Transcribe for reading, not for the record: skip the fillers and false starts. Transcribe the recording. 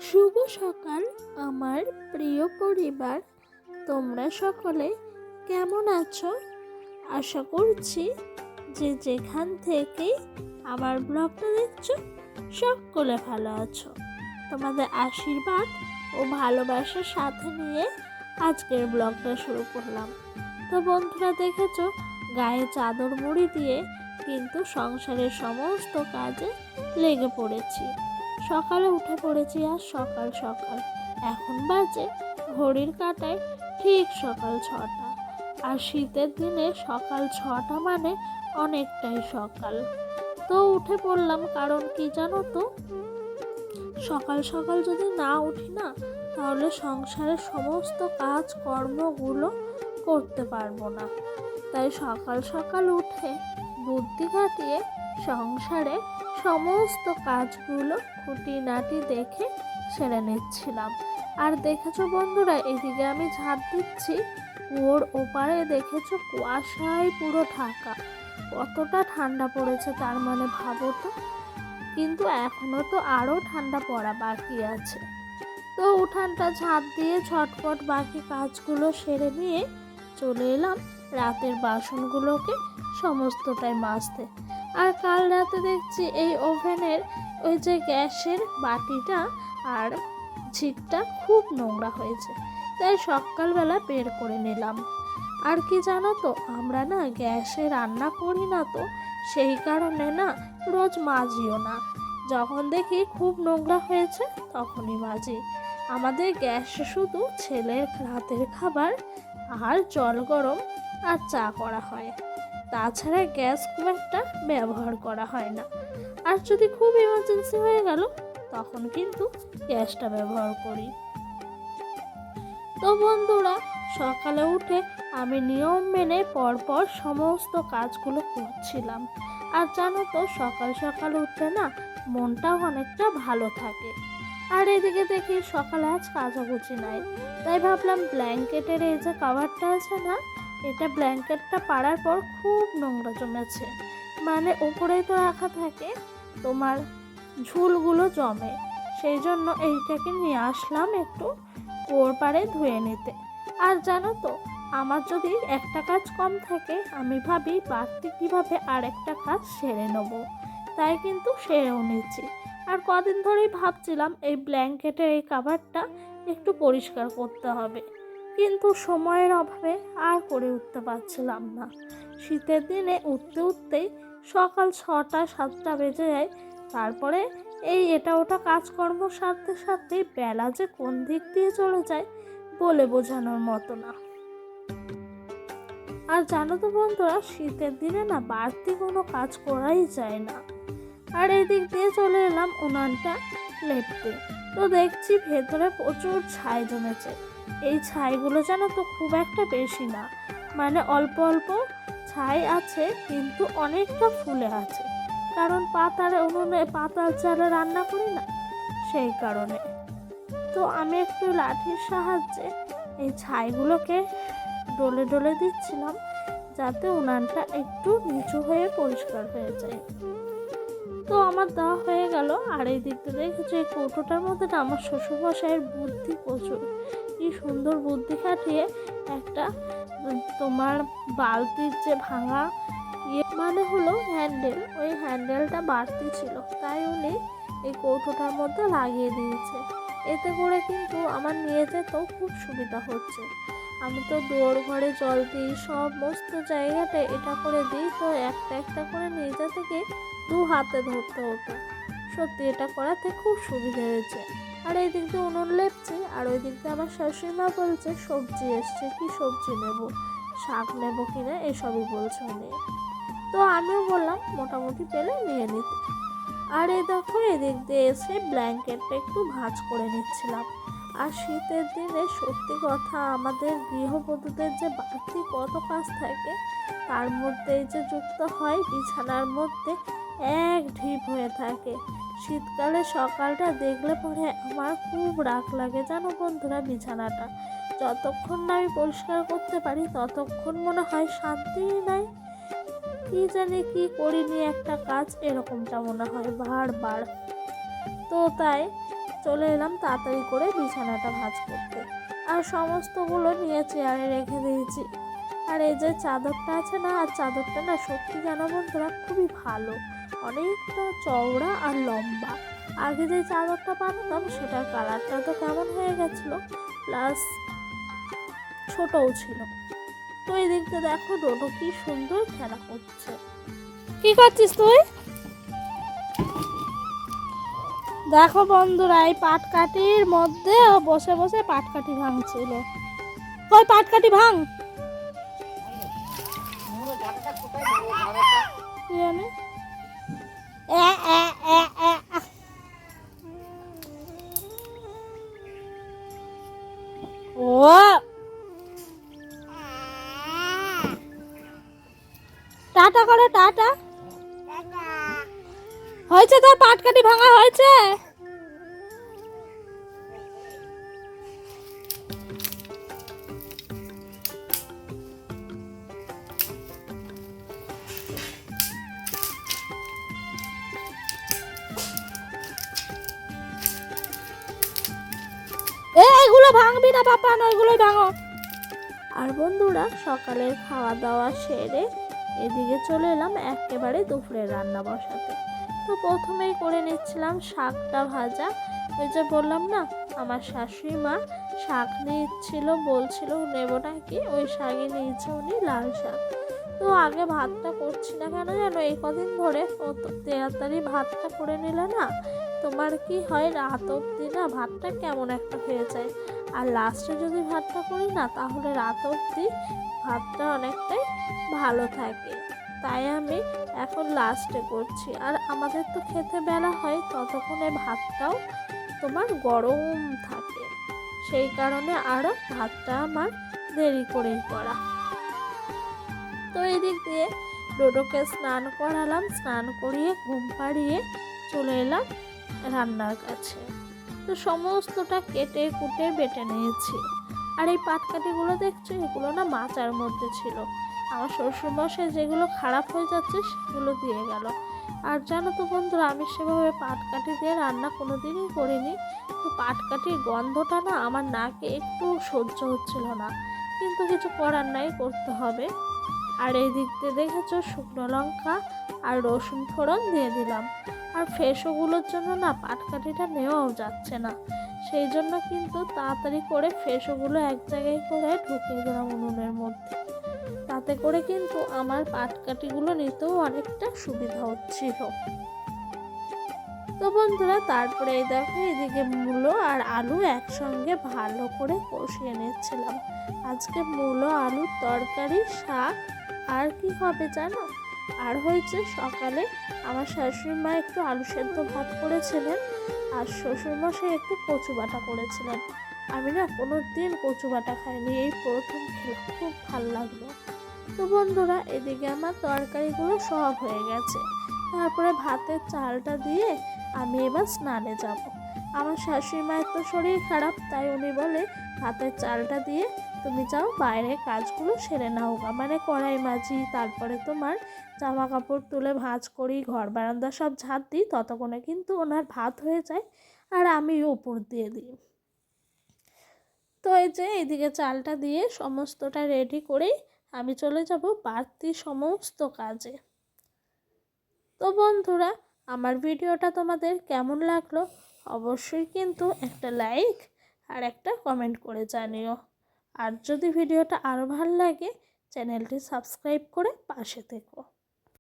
শুভ সকাল আমার প্রিয় পরিবার। তোমরা সকলে কেমন আছো? আশা করছি যে যেখান থেকে আমার ব্লগটা দেখছো সকলে ভালো আছো। তোমাদের আশীর্বাদ ও ভালোবাসার সাথে নিয়ে আজকের ব্লগটা শুরু করলাম। তো বন্ধুরা, দেখেছো গায়ে চাদর মুড়ি দিয়ে কিন্তু সংসারের সমস্ত কাজে লেগে পড়েছি। সকালে উঠে পড়েছি আর সকাল সকাল, এখন বাজে ঘড়ির কাঁটায় ঠিক সকাল 6টা। আর শীতের দিনে সকাল 6টা মানে অনেকটাই সকাল। তো উঠে পড়লাম, কারণ কি জানো তো, সকাল সকাল যদি না উঠি না, তাহলে সংসারের সমস্ত কাজ কর্মগুলো করতে পারবো না। তাই সকাল সকাল উঠে বুদ্ধি খাটিয়ে সংসারে সমস্ত কাজগুলো খুঁটিনাটি দেখে সেরে নিচ্ছিলাম। আর দেখেছো বন্ধুরা, এদিকে আমি ঝাড় দিচ্ছি, কুয়োর ওপারে দেখেছো কুয়াশায় পুরো ঢাকা। কতটা ঠান্ডা পড়েছে তার মানে ভাবো তো। কিন্তু এখনো তো আরও ঠান্ডা পড়া বাকি আছে। তো উঠানটা ঝাড় দিয়ে ঝটপট বাকি কাজগুলো সেরে নিয়ে চলে এলাম রাতের বাসনগুলোকে সমস্তটাই মাজতে। আর কাল রাতে দেখছি এই ওভেনের ওই যে গ্যাসের বাটিটা আর ঝিকটা খুব নোংরা হয়েছে, তাই সকালবেলা বের করে নিলাম। আর কি জানো তো, আমরা না গ্যাসে রান্না করি না, তো সেই কারণে না রোজ মাজিও না। যখন দেখি খুব নোংরা হয়েছে তখনই মাজি। আমাদের গ্যাসে শুধু ছেলের রাতের খাবার আর জল গরম আর চা করা হয়, তাছাড়া গ্যাস খুব একটা ব্যবহার করা হয় না। আর যদি খুব ইমার্জেন্সি হয়ে গেল তখন কিন্তু গ্যাসটা ব্যবহার করি। তো বন্ধুরা, সকালে উঠে আমি নিয়ম মেনে পরপর সমস্ত কাজগুলো করছিলাম। আর জানো তো, সকাল সকাল উঠলে না মনটাও অনেকটা ভালো থাকে। আর এদিকে দেখি সকালে আজ কাচাকুচি নাই, তাই ভাবলাম ব্ল্যাঙ্কেটের এই যে কভারটা আছে না, এটা ব্ল্যাঙ্কেটটা পাড়ার পর খুব নোংরা জমেছে, মানে উপরেই তো রাখা থাকে, তোমার ঝুলগুলো জমে। সেই জন্য এইটাকে নিয়ে আসলাম একটু কুয়োর পাড়ে ধুয়ে নিতে। আর জানো তো, আমার যদি একটা কাজ কম থাকে, আমি ভাবি বাড়তি কীভাবে আর একটা কাজ সেরে নেব, তাই কিন্তু সেরেও নিচ্ছি। আর কদিন ধরেই ভাবছিলাম এই ব্ল্যাঙ্কেটের এই কভারটা একটু পরিষ্কার করতে হবে, কিন্তু সময়ের অভাবে আর করে উঠতে পারছিলাম না। শীতের দিনে উঠতে উঠতেই সকাল 6টা 7টা বেজে যায়। তারপরে এই এটা ওটা কাজকর্ম সারতে সারতেই বেলা যে কোন দিক দিয়ে চলে যায় বলে বোঝানোর মতো না। আর জানো তো বন্ধুরা, শীতের দিনে না বাড়তি কোনো কাজ করাই যায় না। আর এই দিক দিয়ে চলে এলাম উনানটা লেপতে। তো দেখছি ভেতরে প্রচুর ছাই জমেছে। এই ছাইগুলো জানো তো খুব একটা বেশি না, মানে অল্প অল্প ছাই আছে, কিন্তু অনেকটা ফুলে আছে, কারণ উনুনে পাতাল চালে রান্না করি না, সেই কারণে। তো আমি একটু লাঠির সাহায্যে এই ছাইগুলোকে ডলে ডলে দিচ্ছিলাম, যাতে উনানটা একটু নিচু হয়ে পরিষ্কার হয়ে যায়। তো আমার দেওয়া হয়ে গেল। আর এই দিকটা দেখেছি এই কৌটোটার মধ্যে না আমার শ্বশুরমশাইয়ের বুদ্ধি প্রচুর, কি সুন্দর বুদ্ধি খাটিয়ে একটা তোমার বালতির যে ভাঙা মানে হলো হ্যান্ডেল, ওই হ্যান্ডেলটা বাড়তি ছিল, তাই উনি এই কৌটোটার মধ্যে লাগিয়ে দিয়েছে। এতে করে কিন্তু আমার নিয়ে যেতেও খুব সুবিধা হচ্ছে। আমি তো দুয়ার ঘরে জল দিই, সমস্ত জায়গাতে এটা করে দিই, তো একটা একটা করে নিয়ে যেতে গিয়ে 2 হাতে ধরতে হতো। সত্যি এটা করাতে খুব সুবিধা হয়েছে। আর এই দিক দিয়ে উনুন লেপছি, আর ওই দিক দিয়ে আমার শাশুড়ি মা বলছে সবজি এসছে, কি সবজি নেব, শাক নেবো কিনা এসবই বলছে উনি। তো আমিও বললাম মোটামুটি পেলে নিয়ে নিতে। আর এই দেখো এদিক দিয়ে এসে ব্ল্যাঙ্কেটটা একটু ভাঁজ করে নিচ্ছিলাম। আর শীতের দিনে সত্যি কথা, আমাদের গৃহবধূদের যে বাড়তি কত কাজ থাকে, তার মধ্যে যে যুক্ত হয় বিছানার মধ্যে এক ঢিপ হয়ে থাকে। শীতকালে সকালটা দেখলে পরে আমার খুব রাগ লাগে জানো বন্ধুরা। বিছানাটা যতক্ষণ না আমি পরিষ্কার করতে পারি ততক্ষণ মনে হয় শান্তিই নাই, কি জানি কি করিনি একটা কাজ, এরকমটা মনে হয় বারবার। তো তাই চলে এলাম তাড়াতাড়ি করে বিছানাটা ভাঁজ করতে। আর সমস্তগুলো নিয়ে চেয়ারে রেখে দিয়েছি। আর এই যে চাদরটা আছে না, আর চাদরটা না সত্যি জানো বন্ধুরা খুবই ভালো, অনেকটা চওড়া আর লম্বা। আগে যে চাদরটা বানাতাম সেটার কালারটা তো কেমন হয়ে গেছিলো, প্লাস ছোটও ছিল। তো এই দিকটা দেখো ডোডো কি সুন্দর খেলা করছে। কি করছিস তুই? দেখো বন্ধুরা এই পাটকাঠির মধ্যে ও বসে বসে পাটকাঠি ভাঙছিল। কই পাটকাঠি ভাঙ। কি জানি ও টাটা করে, টাটা। হয়েছে তোর পাটকাঠি ভাঙা হয়েছে? এগুলো ভাঙবি না পাপা, ওইগুলোই ভাঙো। আর বন্ধুরা সকালের খাওয়া দাওয়া সেরে এদিকে চলে এলাম একেবারে দুপুরের রান্না বসাতে। তো প্রথমেই করে নিচ্ছিলাম শাকটা ভাজা। ওই যে বললাম না আমার শাশুড়ি মা শাক নিচ্ছিল, বলছিল নেব নাকি, ওই শাকই নিয়েছে উনি, লাল শাক। তো আগে ভাতটা করছি না কেন জানো, এই কদিন ধরে অত তাড়াতাড়ি ভাতটা করে নিলে না তোমার কি হয়, রাত অবধি না ভাতটা কেমন একটা হয়ে যায়। আর লাস্টে যদি ভাতটা করি না তাহলে রাত অবধি ভাতটা অনেকটাই ভালো থাকে। তাই আমি এখন লাস্টে করছি। আর আমাদের তো খেতে বেলা হয়, ততক্ষণে ভাতটাও তোমার গরম থাকে, সেই কারণে আরও ভাতটা আমার দেরি করেই করা। তো এই দিক দিয়ে ডোডোকে স্নান করালাম, স্নান করিয়ে ঘুম পাড়িয়ে চলে এলাম রান্নার কাছে। তো সমস্তটা কেটে কুটে বেটে নিয়েছি। আর এই পাটকাঠিগুলো দেখছো, এগুলো না মাচার মধ্যে ছিল, আমার শ্বশুরমশাই যেগুলো খারাপ হয়ে যাচ্ছে সেগুলো দিয়ে গেল। আর জানো তো বন্ধুরা আমি সেভাবে পাটকাঠি দিয়ে রান্না কোনোদিনই করিনি। তো পাটকাঠির গন্ধটা না আমার নাকে একটু সহ্য হচ্ছিল না, কিন্তু কিছু করার নাই, করতে হবে। আর এই দিক দিয়ে দেখেছো শুকনো লঙ্কা আর রসুন ফোড়ন দিয়ে দিলাম। আর ফেসোগুলোর জন্য না পাটকাঠিটা নেওয়াও যাচ্ছে না, সেই জন্য কিন্তু তাড়াতাড়ি করে ফেসোগুলো এক জায়গায় করে ঢুকিয়ে দিলাম উনুনের মধ্যে। তাতে করে কিন্তু আমার পাটকাঠিগুলো নিতেও অনেকটা সুবিধা হচ্ছিল। তো বন্ধুরা তারপরে এই দেখো এদিকে মূলো আর আলু একসঙ্গে ভালো করে কষিয়ে নিচ্ছিলাম। আজকে মূলো আলুর তরকারি, শাক, আর কি হবে জানো, আর হয়েছে সকালে আমার শাশুড়ি মা একটু আলু সেদ্ধ ভাত করেছিলেন, আর শ্বশুরমশাই একটু কচু বাটা করেছিলেন। আমি না কোনো দিন কচু বাটা খাইনি, এই প্রথম খেলাম, খুব ভালো লাগলো। তো বন্ধুরা এদিকে আমার তরকারিগুলো সব হয়ে গেছে। তারপরে ভাতের চালটা দিয়ে আমি এবার স্নানে যাব। আমার শাশুড়ি মায়ের তো শরীর খারাপ, তাই উনি বলে ভাতের চালটা দিয়ে তুমি যাও বাইরে কাজগুলো সেরে নাও, মানে কড়াই মাজি, তারপরে তোমার জামা কাপড় তুলে ভাঁজ করি, ঘর বারান্দা সব ঝাঁট দিই, ততক্ষণে কিন্তু ওনার ভাত হয়ে যায় আর আমি উপর দিয়ে দিই। তো এই যে এইদিকে চালটা দিয়ে সমস্তটা রেডি করেই আমি চলে যাব বাড়তি সমস্ত কাজে। তো বন্ধুরা আমার ভিডিওটা তোমাদের কেমন লাগলো অবশ্যই কিন্তু একটা লাইক আর একটা কমেন্ট করে জানিও। আর যদি ভিডিওটা আরও ভালো লাগে চ্যানেলটি সাবস্ক্রাইব করে পাশে থেকো।